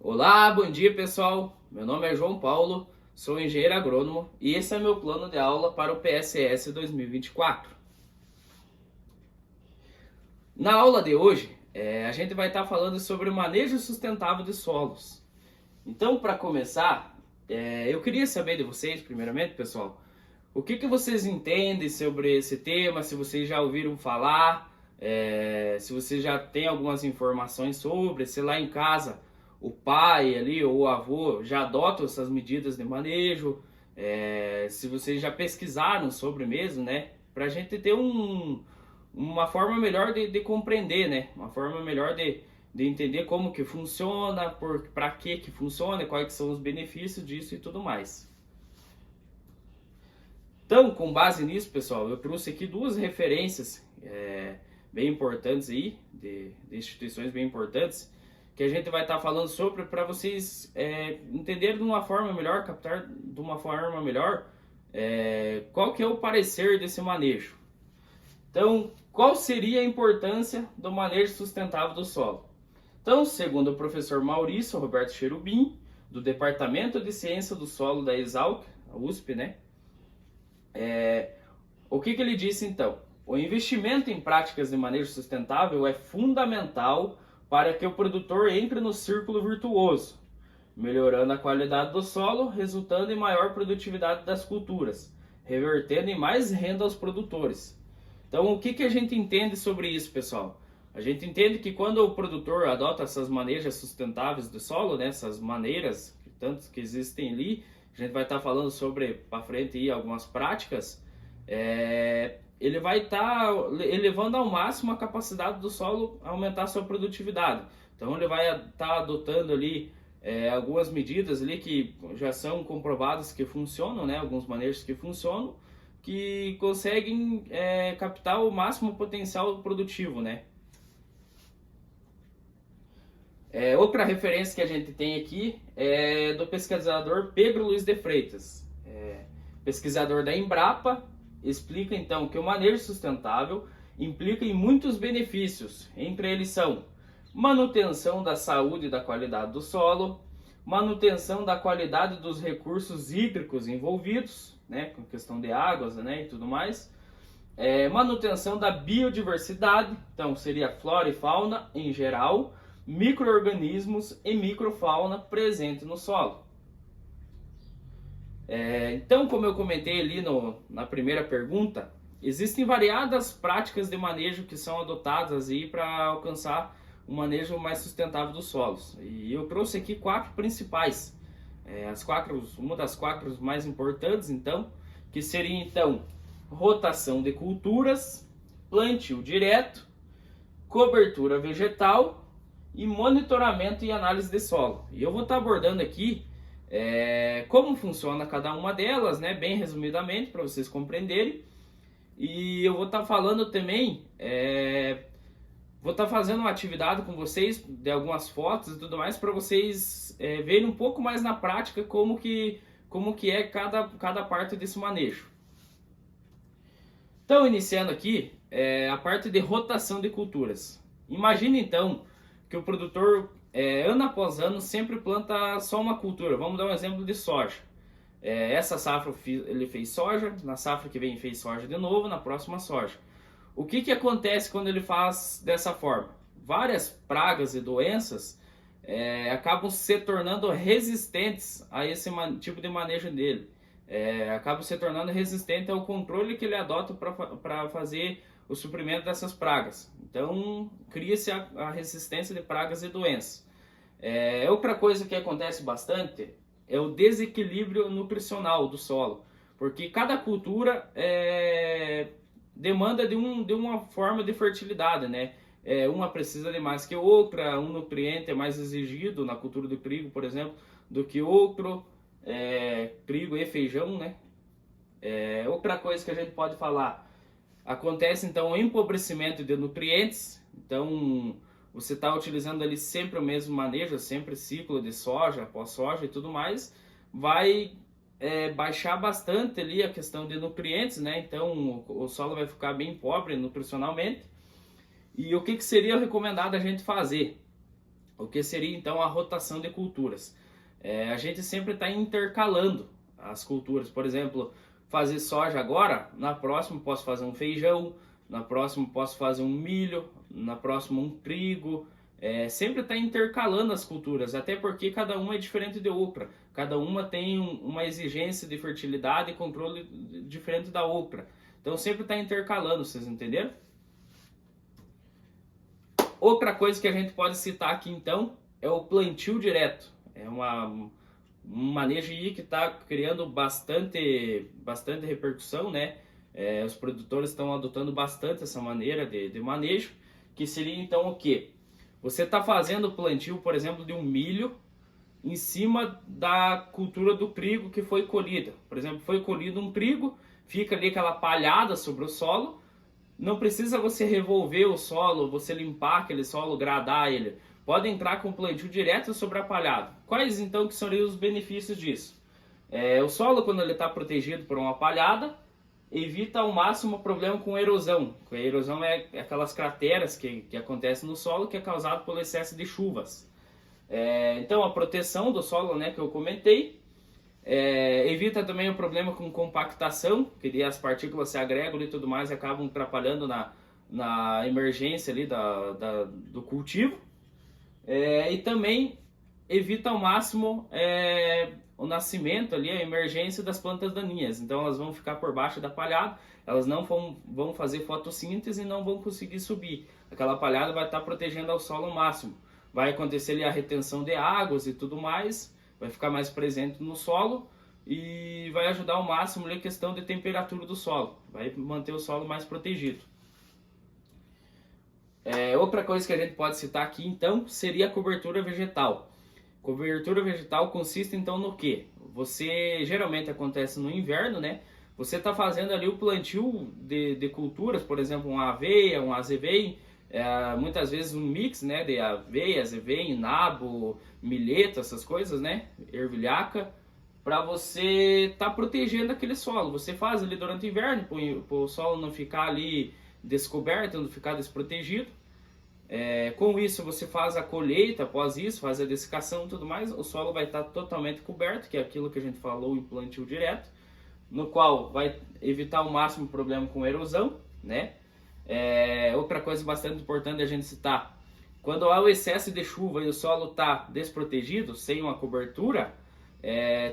Olá, bom dia pessoal. Meu nome é João Paulo, sou engenheiro agrônomo e esse é meu plano de aula para o PSS 2024. Na aula de hoje, a gente vai estar falando sobre o manejo sustentável de solos. Então, para começar, eu queria saber de vocês, primeiramente, pessoal, o que vocês entendem sobre esse tema, se vocês já ouviram falar, se vocês já têm algumas informações sobre, se lá em casa o pai ali ou o avô já adotam essas medidas de manejo, se vocês já pesquisaram sobre mesmo, né? Para a gente ter uma forma melhor de compreender, né? Uma forma melhor de entender como que funciona, para que funciona, quais são os benefícios disso e tudo mais. Então, com base nisso, pessoal, eu trouxe aqui duas referências bem importantes aí, de instituições bem importantes, que a gente vai estar falando sobre para vocês entenderem de uma forma melhor, captar de uma forma melhor qual que é o parecer desse manejo. Então, qual seria a importância do manejo sustentável do solo? Então, segundo o professor Maurício Roberto Cherubim, do Departamento de Ciência do Solo da Exalc, a USP, né? O que ele disse então? O investimento em práticas de manejo sustentável é fundamental para que o produtor entre no círculo virtuoso, melhorando a qualidade do solo, resultando em maior produtividade das culturas, revertendo em mais renda aos produtores. Então, o que a gente entende sobre isso, pessoal? A gente entende que quando o produtor adota essas manejos sustentáveis do solo, né, essas maneiras, tantas que existem ali, a gente vai estar falando sobre, para frente, aí, algumas práticas, ele vai estar elevando ao máximo a capacidade do solo a aumentar a sua produtividade. Então, ele vai estar adotando ali algumas medidas ali que já são comprovadas que funcionam, né, alguns manejos que funcionam, que conseguem captar o máximo potencial produtivo, né? Outra referência que a gente tem aqui é do pesquisador Pedro Luiz de Freitas, pesquisador da Embrapa, explica então que o manejo sustentável implica em muitos benefícios, entre eles são manutenção da saúde e da qualidade do solo, manutenção da qualidade dos recursos hídricos envolvidos, né, com questão de águas, né, e tudo mais, manutenção da biodiversidade, então seria flora e fauna em geral, micro-organismos e microfauna presente no solo. Então, como eu comentei ali na primeira pergunta, existem variadas práticas de manejo que são adotadas para alcançar um manejo mais sustentável dos solos. E eu trouxe aqui quatro principais, uma das quatro mais importantes, então, que seria então rotação de culturas, plantio direto, cobertura vegetal e monitoramento e análise de solo. E eu vou estar abordando aqui como funciona cada uma delas, né, bem resumidamente, para vocês compreenderem. E eu vou estar falando também, vou estar fazendo uma atividade com vocês, de algumas fotos e tudo mais, para vocês verem um pouco mais na prática como que é cada parte desse manejo. Então, iniciando aqui, a parte de rotação de culturas. Imagine então que o produtor, ano após ano, sempre planta só uma cultura. Vamos dar um exemplo de soja. Essa safra ele fez soja, na safra que vem fez soja de novo, na próxima soja. O que acontece quando ele faz dessa forma? Várias pragas e doenças acabam se tornando resistentes a esse tipo de manejo dele. Acabam se tornando resistente ao controle que ele adota para fazer o suprimento dessas pragas. Então, cria-se a resistência de pragas e doenças. Outra coisa que acontece bastante é o desequilíbrio nutricional do solo, porque cada cultura demanda de uma forma de fertilidade, né? Uma precisa de mais que outra, um nutriente é mais exigido na cultura do trigo, por exemplo, do que outro, trigo e feijão, né? Outra coisa que a gente pode falar, acontece então o empobrecimento de nutrientes. Então você está utilizando ali sempre o mesmo manejo, sempre ciclo de soja após soja e tudo mais, vai baixar bastante ali a questão de nutrientes, né? Então o solo vai ficar bem pobre nutricionalmente. E o que seria recomendado a gente fazer? o que seria então a rotação de culturas. A gente sempre está intercalando as culturas. Por exemplo, fazer soja agora, na próxima posso fazer um feijão, na próxima posso fazer um milho, na próxima um trigo. Sempre está intercalando as culturas, até porque cada uma é diferente de outra. Cada uma tem uma exigência de fertilidade e controle diferente da outra. Então sempre está intercalando, vocês entenderam? Outra coisa que a gente pode citar aqui então é o plantio direto. É um manejo aí que está criando bastante repercussão, né? Os produtores estão adotando bastante essa maneira de manejo, que seria então o quê? Você está fazendo o plantio, por exemplo, de um milho em cima da cultura do trigo que foi colhida. Por exemplo, foi colhido um trigo, fica ali aquela palhada sobre o solo. Não precisa você revolver o solo, você limpar aquele solo, gradar ele. Pode entrar com plantio direto sobre a palhada. Quais então que seriam os benefícios disso? O solo, quando ele está protegido por uma palhada, evita ao máximo o problema com erosão. A erosão é aquelas crateras que acontecem no solo, que é causado pelo excesso de chuvas. Então a proteção do solo, né, que eu comentei, evita também o problema com compactação, que as partículas se agregam e tudo mais e acabam atrapalhando na emergência ali do cultivo. E também evita ao máximo o nascimento ali, a emergência das plantas daninhas. Então elas vão ficar por baixo da palhada, elas não vão fazer fotossíntese e não vão conseguir subir. Aquela palhada vai estar protegendo ao solo ao máximo. Vai acontecer ali a retenção de águas e tudo mais, vai ficar mais presente no solo e vai ajudar ao máximo ali a questão de temperatura do solo, vai manter o solo mais protegido. Outra coisa que a gente pode citar aqui então seria a cobertura vegetal. Cobertura vegetal consiste então no que? Você geralmente acontece no inverno, né? Você está fazendo ali o plantio de culturas, por exemplo, uma aveia, um azevém, muitas vezes um mix, né, de aveia, azevém, nabo, milheto, essas coisas, né? Ervilhaca, para você estar protegendo aquele solo. Você faz ali durante o inverno, para o solo não ficar ali descoberto, não ficar desprotegido. Com isso você faz a colheita, após isso faz a dessecação e tudo mais, o solo vai estar totalmente coberto, que é aquilo que a gente falou em plantio direto, no qual vai evitar ao máximo o problema com erosão, né? Outra coisa bastante importante a gente citar, quando há o excesso de chuva e o solo está desprotegido, sem uma cobertura,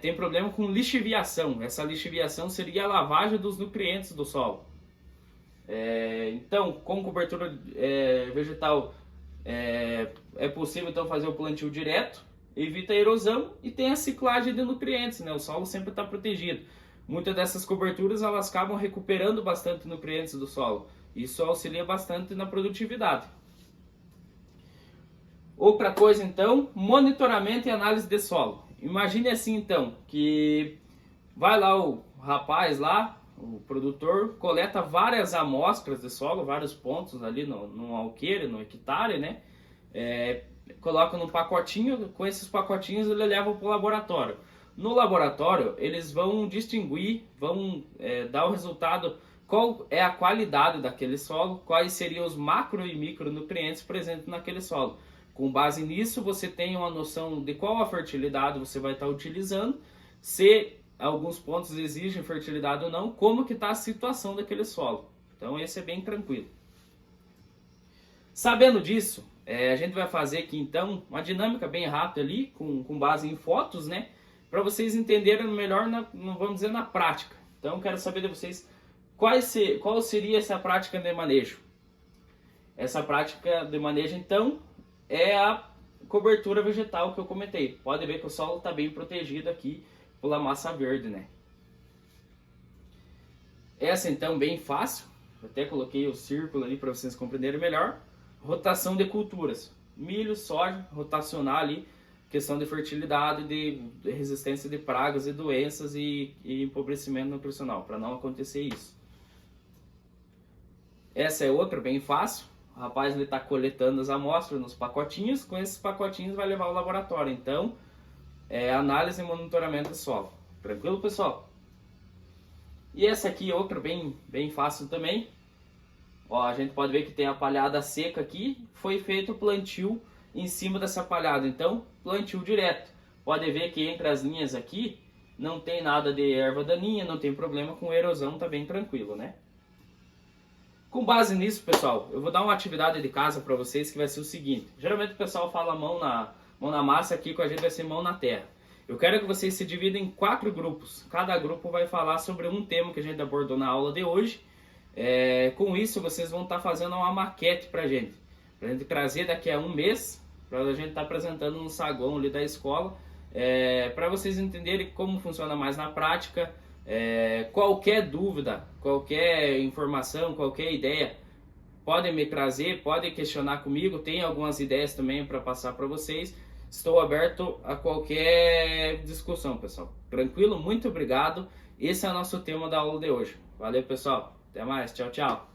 tem problema com lixiviação. Essa lixiviação seria a lavagem dos nutrientes do solo. Então, com cobertura vegetal é possível então fazer o plantio direto, evita a erosão e tem a ciclagem de nutrientes, né? O solo sempre está protegido. Muitas dessas coberturas elas acabam recuperando bastante nutrientes do solo. Isso auxilia bastante na produtividade. Outra coisa então, monitoramento e análise de solo. Imagine assim então, que vai lá o rapaz lá, o produtor coleta várias amostras de solo, vários pontos ali no alqueire, no hectare, né? Coloca num pacotinho, com esses pacotinhos ele leva para o laboratório. No laboratório eles vão distinguir, vão dar o resultado, qual é a qualidade daquele solo, quais seriam os macro e micronutrientes presentes naquele solo. Com base nisso você tem uma noção de qual a fertilidade você vai estar utilizando, se alguns pontos exigem fertilidade ou não, como que está a situação daquele solo. Então esse é bem tranquilo. Sabendo disso, a gente vai fazer aqui então uma dinâmica bem rápida ali, com base em fotos, né? Para vocês entenderem melhor, vamos dizer, na prática. Então quero saber de vocês qual seria essa prática de manejo. Essa prática de manejo então é a cobertura vegetal que eu comentei. Pode ver que o solo está bem protegido aqui pela massa verde, né? Essa então bem fácil, eu até coloquei o círculo ali para vocês compreenderem melhor. Rotação de culturas, milho, soja, rotacionar ali, questão de fertilidade, de resistência de pragas e doenças e empobrecimento nutricional, para não acontecer isso. Essa é outra bem fácil, o rapaz está coletando as amostras nos pacotinhos, com esses pacotinhos vai levar ao laboratório, então análise e monitoramento do solo. Tranquilo, pessoal? E essa aqui é outra bem fácil também. Ó, a gente pode ver que tem a palhada seca aqui. Foi feito o plantio em cima dessa palhada. Então, plantio direto. Pode ver que entre as linhas aqui não tem nada de erva daninha, não tem problema com erosão, tá bem tranquilo, né? Com base nisso, pessoal, eu vou dar uma atividade de casa para vocês que vai ser o seguinte. Geralmente o pessoal fala mão na massa, aqui com a gente vai ser mão na terra. Eu quero que vocês se dividam em 4 grupos. Cada grupo vai falar sobre um tema que a gente abordou na aula de hoje. Com isso, vocês vão estar fazendo uma maquete para a gente trazer daqui a um mês, para a gente estar apresentando no saguão ali da escola, para vocês entenderem como funciona mais na prática. Qualquer dúvida, qualquer informação, qualquer ideia, podem me trazer, podem questionar comigo. Tem algumas ideias também para passar para vocês. Estou aberto a qualquer discussão, pessoal. Tranquilo? Muito obrigado. Esse é o nosso tema da aula de hoje. Valeu, pessoal. Até mais. Tchau, tchau.